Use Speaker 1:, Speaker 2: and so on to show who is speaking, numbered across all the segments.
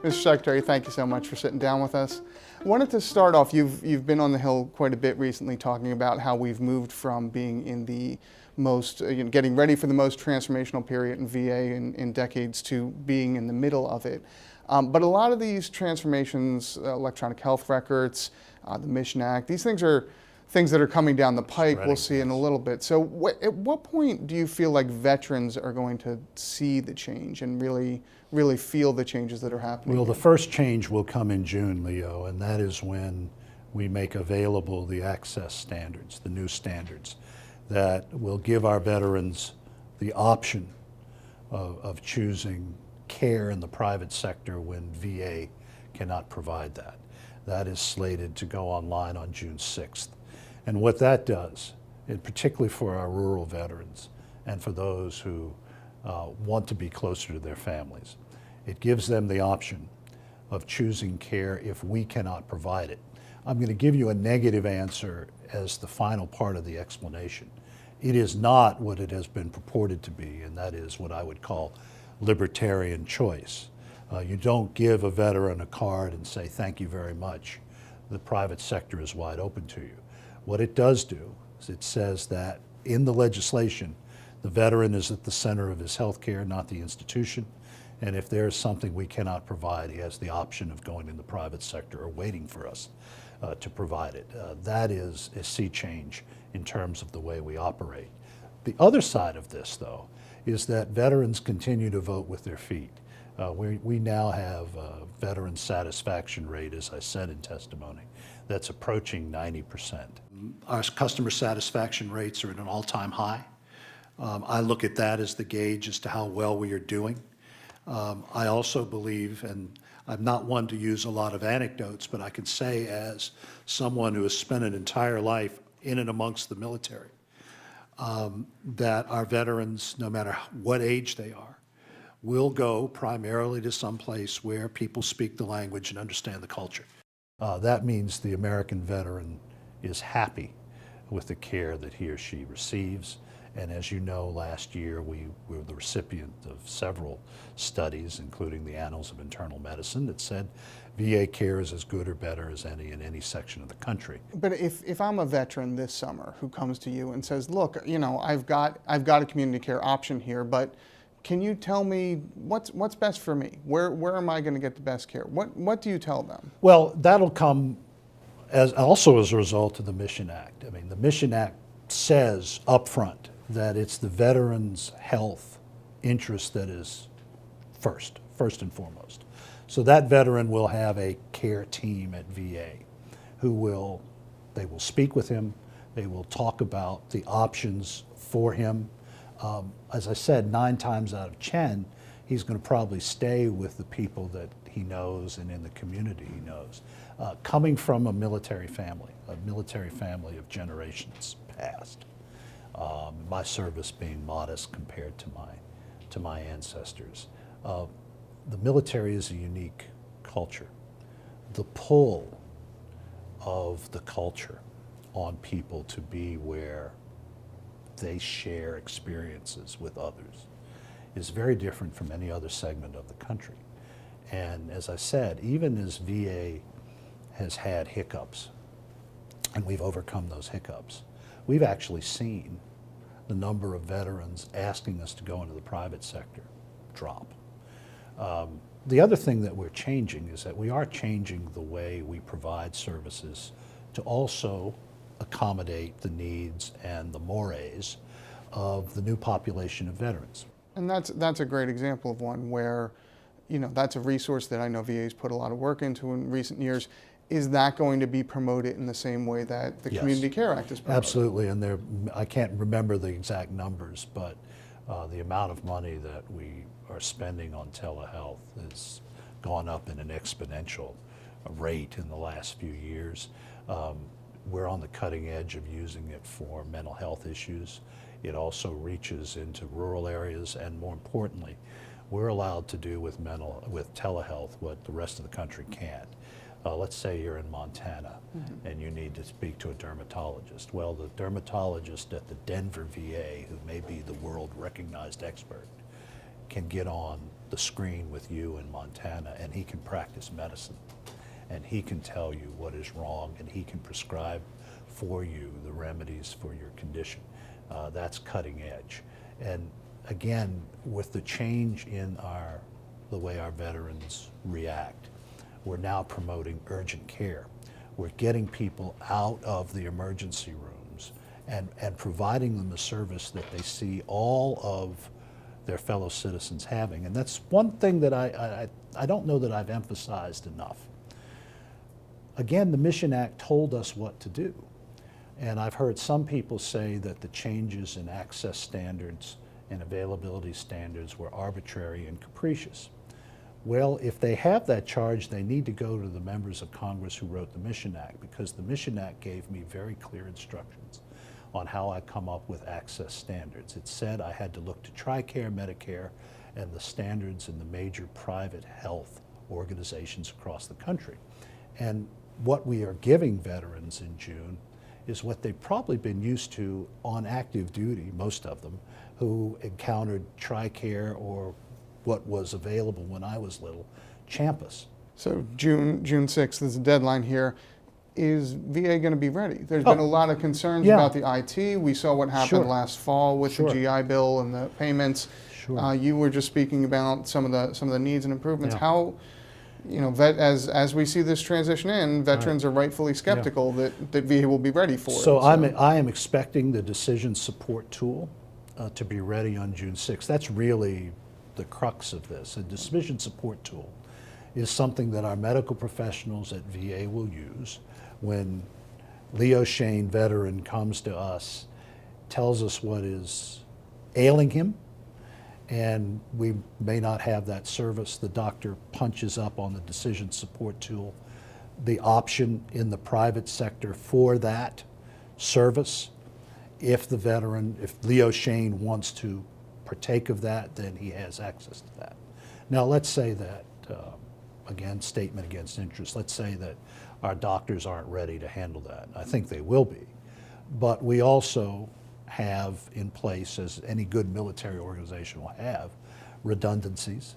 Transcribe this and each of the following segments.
Speaker 1: Mr. Secretary, thank you so much for sitting down with us. I wanted to start off, you've been on the Hill quite a bit recently talking about how we've moved from being in the most, getting ready for the most transformational period in VA in decades to being in the middle of it. But a lot of these transformations, electronic health records, the Mission Act, these things are things that are coming down the pike. We'll see in a little bit. So at what point do you feel like veterans are going to see the change and really feel the changes that are happening?
Speaker 2: Well, the first change will come in June, Leo, and that is when we make available the access standards, the new standards, that will give our veterans the option of choosing care in the private sector when VA cannot provide that. That is slated to go online on June 6th. And what that does, and particularly for our rural veterans and for those who want to be closer to their families, it gives them the option of choosing care if we cannot provide it. I'm going to give you a negative answer as the final part of the explanation. It is not what it has been purported to be, and that is what I would call libertarian choice. You don't give a veteran a card and say, thank you very much. The private sector is wide open to you. What it does do is it says that in the legislation, the veteran is at the center of his health care, not the institution. And if there is something we cannot provide, he has the option of going in the private sector or waiting for us to provide it. That is a sea change in terms of the way we operate. The other side of this, though, is that veterans continue to vote with their feet. We now have a veteran satisfaction rate, as I said in testimony, that's approaching 90%. Our customer satisfaction rates are at an all-time high. I look at that as the gauge as to how well we are doing. I also believe, and I'm not one to use a lot of anecdotes, but I can say as someone who has spent an entire life in and amongst the military, that our veterans, no matter what age they are, will go primarily to some place where people speak the language and understand the culture. That means the American veteran is happy with the care that he or she receives. And as you know, last year we were the recipient of several studies, including the Annals of Internal Medicine, that said VA care is as good or better as any in any section of the country.
Speaker 1: But if I'm a veteran this summer who comes to you and says, look, I've got a community care option here, but can you tell me what's best for me? Where am I going to get the best care? What do you tell them?
Speaker 2: Well, that'll come also as a result of the Mission Act. I mean, the Mission Act says up front that it's the veteran's health interest that is first and foremost. So that veteran will have a care team at VA they will speak with him, they will talk about the options for him. As I said, 9 times out of 10, he's going to probably stay with the people that he knows and in the community he knows. Coming from a military family of generations past, my service being modest compared to my ancestors. The military is a unique culture. The pull of the culture on people to be where they share experiences with others is very different from any other segment of the country. And as I said, even as VA has had hiccups, and we've overcome those hiccups, we've actually seen the number of veterans asking us to go into the private sector drop. The other thing that we're changing is that we are changing the way we provide services to also accommodate the needs and the mores of the new population of veterans.
Speaker 1: And that's a great example of one where, that's a resource that I know VA's put a lot of work into in recent years. Is that going to be promoted in the same way that the Community Care Act is promoted?
Speaker 2: Absolutely, and I can't remember the exact numbers, but the amount of money that we are spending on telehealth has gone up in an exponential rate in the last few years. We're on the cutting edge of using it for mental health issues. It also reaches into rural areas, and more importantly, we're allowed to do with telehealth what the rest of the country can't. Let's say you're in Montana and you need to speak to a dermatologist. Well, the dermatologist at the Denver VA, who may be the world recognized expert, can get on the screen with you in Montana, and he can practice medicine, and he can tell you what is wrong, and he can prescribe for you the remedies for your condition. That's cutting edge. And again, with the change in the way our veterans react, we're now promoting urgent care. We're getting people out of the emergency rooms and providing them the service that they see all of their fellow citizens having. And that's one thing that I don't know that I've emphasized enough. Again, the Mission Act told us what to do. And I've heard some people say that the changes in access standards and availability standards were arbitrary and capricious. Well, if they have that charge, they need to go to the members of Congress who wrote the Mission Act, because the Mission Act gave me very clear instructions on how I come up with access standards. It said I had to look to TRICARE, Medicare, and the standards in the major private health organizations across the country. And what we are giving veterans in June is what they've probably been used to on active duty, most of them, who encountered TRICARE or what was available when I was little, Champus.
Speaker 1: So June 6th is the deadline here. Is VA going to be ready? There's been a lot of concerns about the IT. We saw what happened last fall with the GI Bill and the payments. You were just speaking about some of the needs and improvements. How, as we see this transition in, veterans are rightfully skeptical that VA will be ready for it.
Speaker 2: So I am expecting the decision support tool to be ready on June 6th. That's really the crux of this. A decision support tool is something that our medical professionals at VA will use when Leo Shane, veteran, comes to us, tells us what is ailing him, and we may not have that service. The doctor punches up on the decision support tool the option in the private sector for that service. If the veteran, if Leo Shane wants to partake of that, then he has access to that. Now let's say that, again, statement against interest, let's say that our doctors aren't ready to handle that. I think they will be. But we also have in place, as any good military organization will have, redundancies,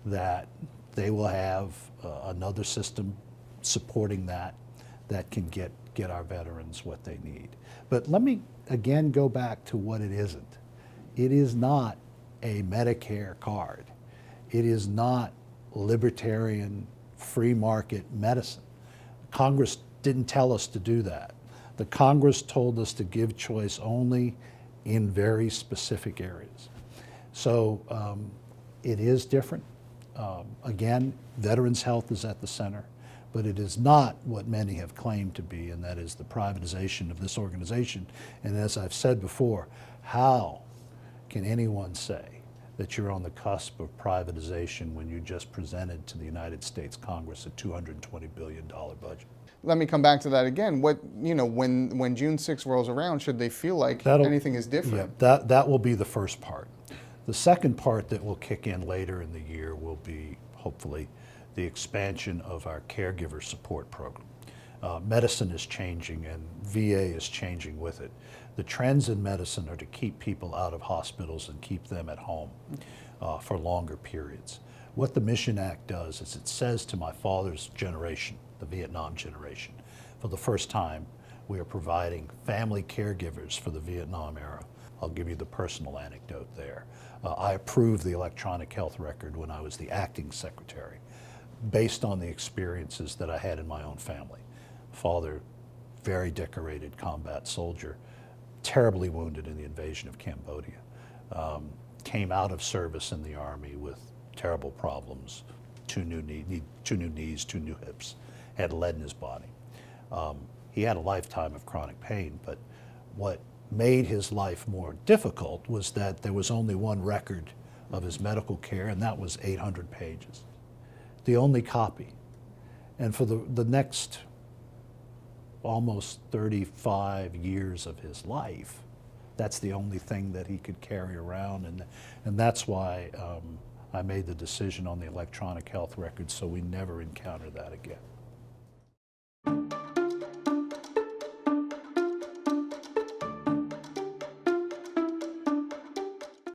Speaker 2: that they will have another system supporting that can get our veterans what they need. But let me again go back to what it isn't. It is not a Medicare card. It is not libertarian free market medicine. Congress didn't tell us to do that. The Congress told us to give choice only in very specific areas. So it is different. Again, veterans' health is at the center, but it is not what many have claimed to be, and that is the privatization of this organization. And as I've said before, how can anyone say that you're on the cusp of privatization when you just presented to the United States Congress a $220 billion budget?
Speaker 1: Let me come back to that again. When June 6th rolls around, should they feel like anything is different?
Speaker 2: Yeah, that will be the first part. The second part that will kick in later in the year will be, hopefully, the expansion of our caregiver support program. Medicine is changing and VA is changing with it. The trends in medicine are to keep people out of hospitals and keep them at home for longer periods. What the Mission Act does is it says to my father's generation, the Vietnam generation, for the first time, we are providing family caregivers for the Vietnam era. I'll give you the personal anecdote there. I approved the electronic health record when I was the acting secretary, based on the experiences that I had in my own family. Father, very decorated combat soldier, terribly wounded in the invasion of Cambodia, came out of service in the Army with terrible problems, two new knees, two new hips, had lead in his body. He had a lifetime of chronic pain, but what made his life more difficult was that there was only one record of his medical care, and that was 800 pages. The only copy. And for the next almost 35 years of his life, that's the only thing that he could carry around, and that's why I made the decision on the electronic health record, so we never encounter that again.